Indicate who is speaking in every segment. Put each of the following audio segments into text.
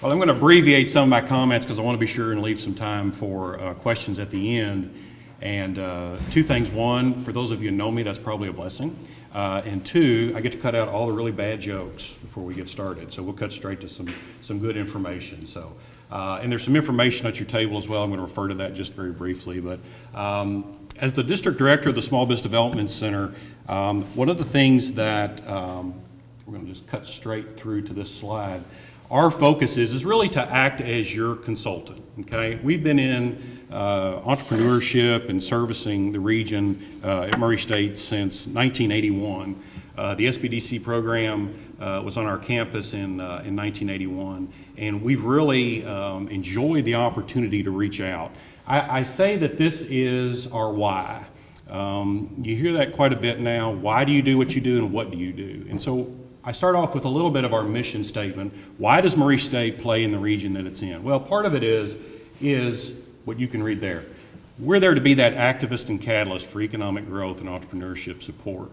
Speaker 1: Well, I'm going to abbreviate some of my comments because I want to be sure and leave some time for questions at the end. And two things. One, for those of you who know me, that's probably a blessing. And two, I get to cut out all the really bad jokes before we get started. So we'll cut straight to some good information. So, and there's some information at your table as well. I'm going to refer to that just very briefly. But as the district director of the Small Business Development Center, one of the things that we're going to just cut straight through to this slide. Our focus is really to act as your consultant, okay? We've been in entrepreneurship and servicing the region at Murray State since 1981. The SBDC program was on our campus in 1981, and we've really enjoyed the opportunity to reach out. I say that this is our why. You hear that quite a bit now. Why do you do what you do and what do you do? And so I start off with a little bit of our mission statement. Why does Murray State play in the region that it's in? Well, part of it is what you can read there. We're there to be that activist and catalyst for economic growth and entrepreneurship support.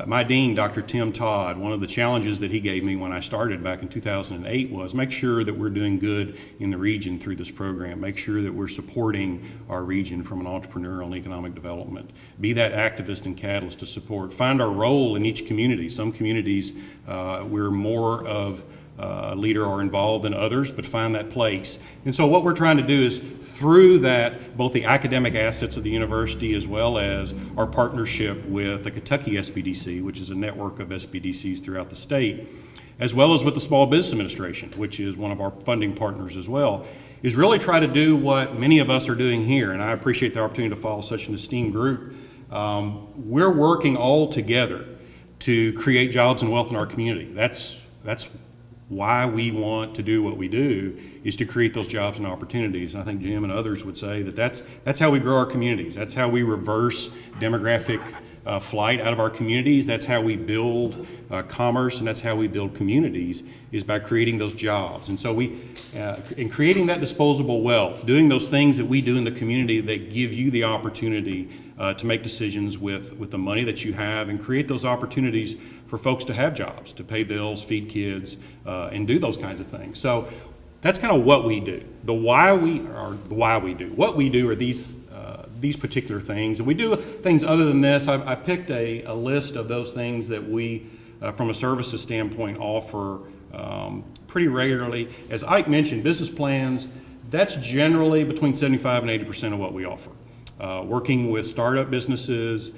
Speaker 1: My dean, Dr. Tim Todd, one of the challenges that he gave me when I started back in 2008 was make sure that we're doing good in the region through this program. Make sure that we're supporting our region from an entrepreneurial and economic development. Be that activist and catalyst to support. Find our role in each community. Some communities we're more of a leader or involved than others, but find that place. And so what we're trying to do is through that, both the academic assets of the university as well as our partnership with the Kentucky SBDC, which is a network of SBDCs throughout the state, as well as with the Small Business Administration, which is one of our funding partners as well, is really try to do what many of us are doing here. And I appreciate the opportunity to follow such an esteemed group. We're working all together to create jobs and wealth in our community. That's why we want to do what we do, is to create those jobs and opportunities. And I think Jim and others would say that that's how we grow our communities. That's how we reverse demographic flight out of our communities. That's how we build commerce, and that's how we build communities, is by creating those jobs. And so in creating that disposable wealth, doing those things that we do in the community that give you the opportunity to make decisions with the money that you have and create those opportunities for folks to have jobs, to pay bills, feed kids, and do those kinds of things. So that's kind of what we do. The why we do. What we do are these particular things. And we do things other than this. I picked a list of those things that we, from a services standpoint, offer pretty regularly. As Ike mentioned, business plans, that's generally between 75 and 80% of what we offer. Working with startup businesses,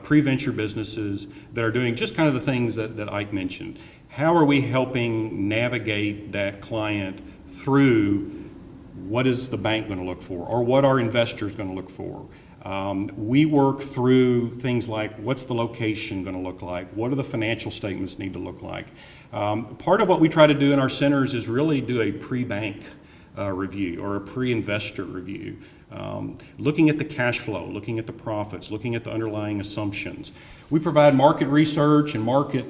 Speaker 1: pre-venture businesses that are doing just kind of the things that Ike mentioned. How are we helping navigate that client through what is the bank going to look for, or what are investors going to look for? We work through things like, what's the location going to look like? What do the financial statements need to look like? Part of what we try to do in our centers is really do a pre-bank review or a pre-investor review. Looking at the cash flow, looking at the profits, looking at the underlying assumptions. We provide market research and market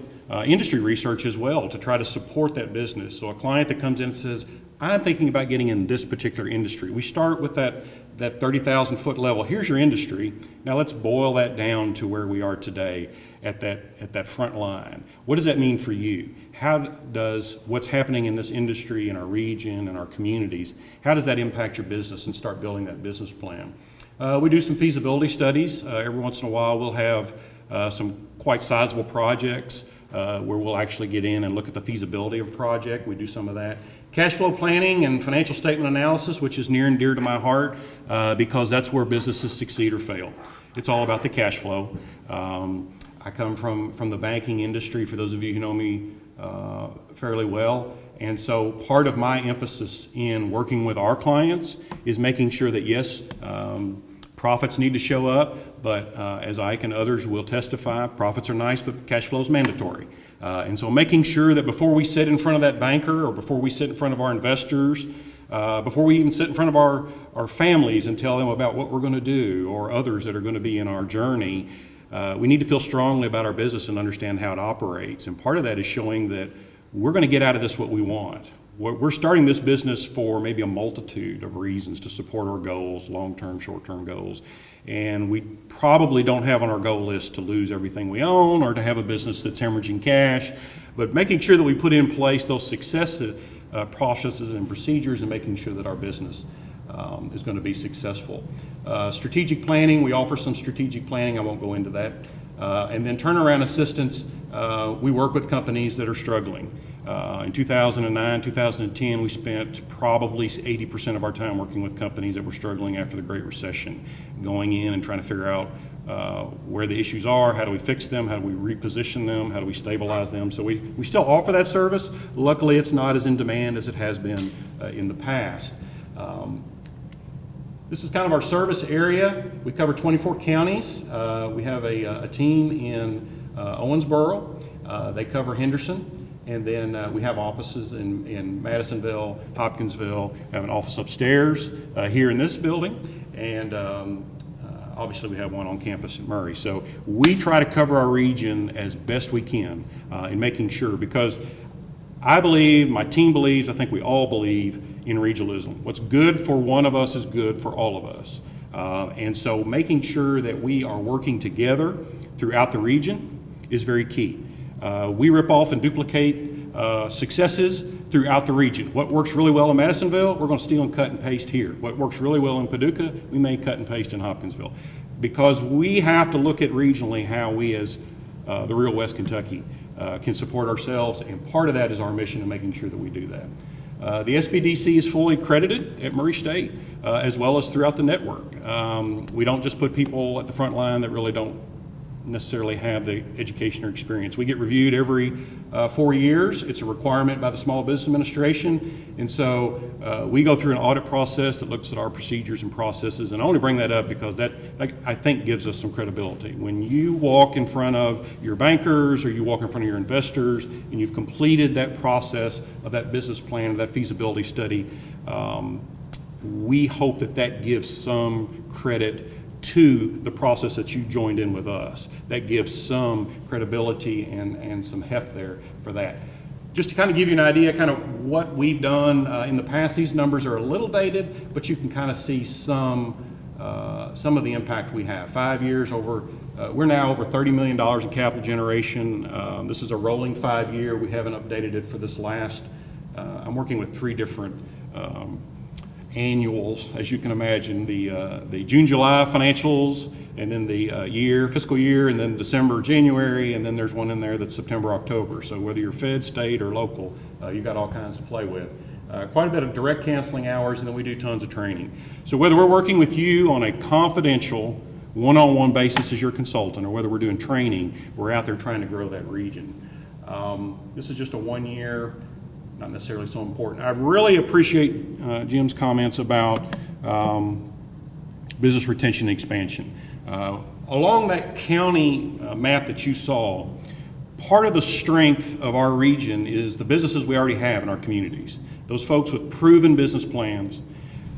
Speaker 1: industry research as well to try to support that business. So a client that comes in and says, I'm thinking about getting in this particular industry. We start with that 30,000 foot level. Here's your industry. Now let's boil that down to where we are today at that front line. What does that mean for you? How does what's happening in this industry, in our region, in our communities, how does that impact your business, and start building that business plan? We do some feasibility studies. Every once in a while we'll have some quite sizable projects where we'll actually get in and look at the feasibility of a project. We do some of that. Cash flow planning and financial statement analysis, which is near and dear to my heart because that's where businesses succeed or fail. It's all about the cash flow. I come from the banking industry, for those of you who know me fairly well, and so part of my emphasis in working with our clients is making sure that yes, profits need to show up, but as Ike and others will testify, profits are nice, but cash flow is mandatory. And so making sure that before we sit in front of that banker, or before we sit in front of our investors, before we even sit in front of our families and tell them about what we're going to do, or others that are going to be in our journey, we need to feel strongly about our business and understand how it operates. And part of that is showing that we're going to get out of this what we want. We're starting this business for maybe a multitude of reasons to support our goals, long-term, short-term goals. And we probably don't have on our goal list to lose everything we own or to have a business that's hemorrhaging cash, but making sure that we put in place those success processes and procedures and making sure that our business is going to be successful. Strategic planning, we offer some strategic planning. I won't go into that. And then turnaround assistance, we work with companies that are struggling. In 2009, 2010, we spent probably 80% of our time working with companies that were struggling after the Great Recession, going in and trying to figure out where the issues are, how do we fix them, how do we reposition them, how do we stabilize them. So we still offer that service. Luckily, it's not as in demand as it has been in the past. This is kind of our service area. We cover 24 counties. We have a team in Owensboro. They cover Henderson. And then we have offices in Madisonville, Hopkinsville. We have an office upstairs here in this building. And obviously we have one on campus in Murray. So we try to cover our region as best we can in making sure, because I believe, my team believes, I think we all believe in regionalism. What's good for one of us is good for all of us. And so making sure that we are working together throughout the region is very key. We rip off and duplicate successes throughout the region. What works really well in Madisonville, we're going to steal and cut and paste here. What works really well in Paducah, we may cut and paste in Hopkinsville. Because we have to look at regionally how we as the real West Kentucky can support ourselves, and part of that is our mission in making sure that we do that. The SBDC is fully accredited at Murray State as well as throughout the network. We don't just put people at the front line that really don't necessarily have the education or experience. We get reviewed every 4 years. It's a requirement by the Small Business Administration, and so we go through an audit process that looks at our procedures and processes. And I only bring that up because that, I think, gives us some credibility. When you walk in front of your bankers or you walk in front of your investors and you've completed that process of that business plan or that feasibility study, we hope that that gives some credit to the process that you joined in with us. That gives some credibility and some heft there for that. Just to kind of give you an idea kind of what we've done in the past, these numbers are a little dated, but you can kind of see some of the impact we have. 5 years over, we're now over $30 million in capital generation. This is a rolling 5-year. We haven't updated it for this last, I'm working with 3 different annuals, as you can imagine, the June, July financials, and then the fiscal year, and then December, January, and then there's one in there that's September, October. So whether you're Fed, state, or local, you got all kinds to play with. Quite a bit of direct counseling hours, and then we do tons of training. So whether we're working with you on a confidential, one-on-one basis as your consultant, or whether we're doing training, we're out there trying to grow that region. This is just a 1 year. Not necessarily so important. I really appreciate Jim's comments about business retention and expansion. Along that county map that you saw, part of the strength of our region is the businesses we already have in our communities. Those folks with proven business plans,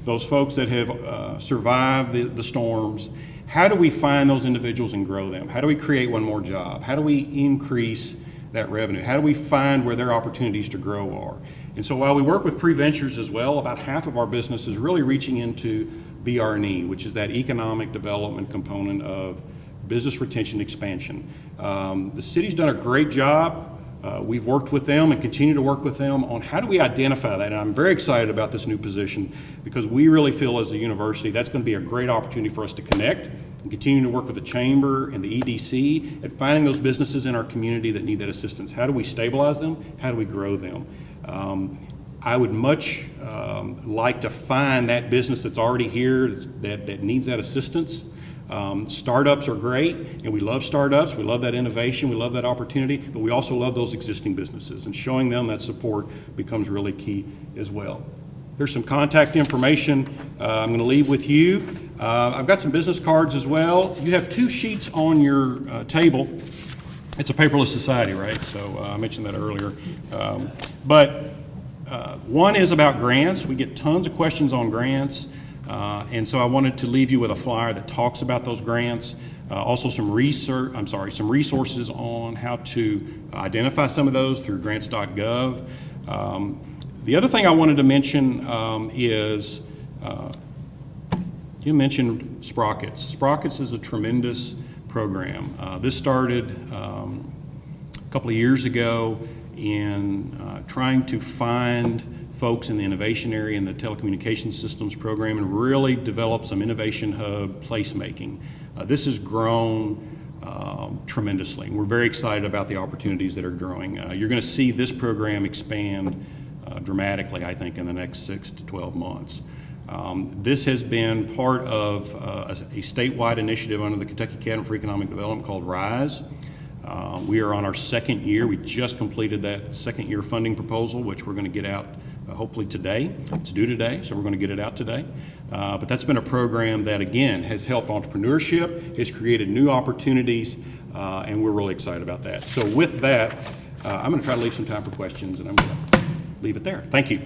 Speaker 1: those folks that have survived the storms. How do we find those individuals and grow them? How do we create one more job? How do we increase that revenue? How do we find where their opportunities to grow are? And so while we work with Pre-Ventures as well, about half of our business is really reaching into BR&E, which is that economic development component of business retention expansion. The city's done a great job. We've worked with them and continue to work with them on how do we identify that. And I'm very excited about this new position because we really feel as a university that's going to be a great opportunity for us to connect and continue to work with the chamber and the EDC at finding those businesses in our community that need that assistance. How do we stabilize them? How do we grow them? I would much like to find that business that's already here that needs that assistance. Startups are great, and we love startups. We love that innovation. We love that opportunity, but we also love those existing businesses, and showing them that support becomes really key as well. Here's some contact information I'm going to leave with you. I've got some business cards as well. You have 2 sheets on your table. It's a paperless society, right? So I mentioned that earlier. But one is about grants. We get tons of questions on grants. And so I wanted to leave you with a flyer that talks about those grants. Also some resources on how to identify some of those through grants.gov. The other thing I wanted to mention is you mentioned Sprockets. Sprockets is a tremendous program. This started a couple of years ago in trying to find folks in the innovation area in the telecommunications systems program and really develop some innovation hub placemaking. This has grown tremendously. We're very excited about the opportunities that are growing. You're going to see this program expand dramatically, I think, in the next 6 to 12 months. This has been part of a statewide initiative under the Kentucky Academy for Economic Development called RISE. We are on our second year. We just completed that second year funding proposal, which we're going to get out hopefully today. It's due today, so we're going to get it out today. But that's been a program that, again, has helped entrepreneurship, has created new opportunities, and we're really excited about that. So with that, I'm going to try to leave some time for questions, and I'm going to leave it there. Thank you.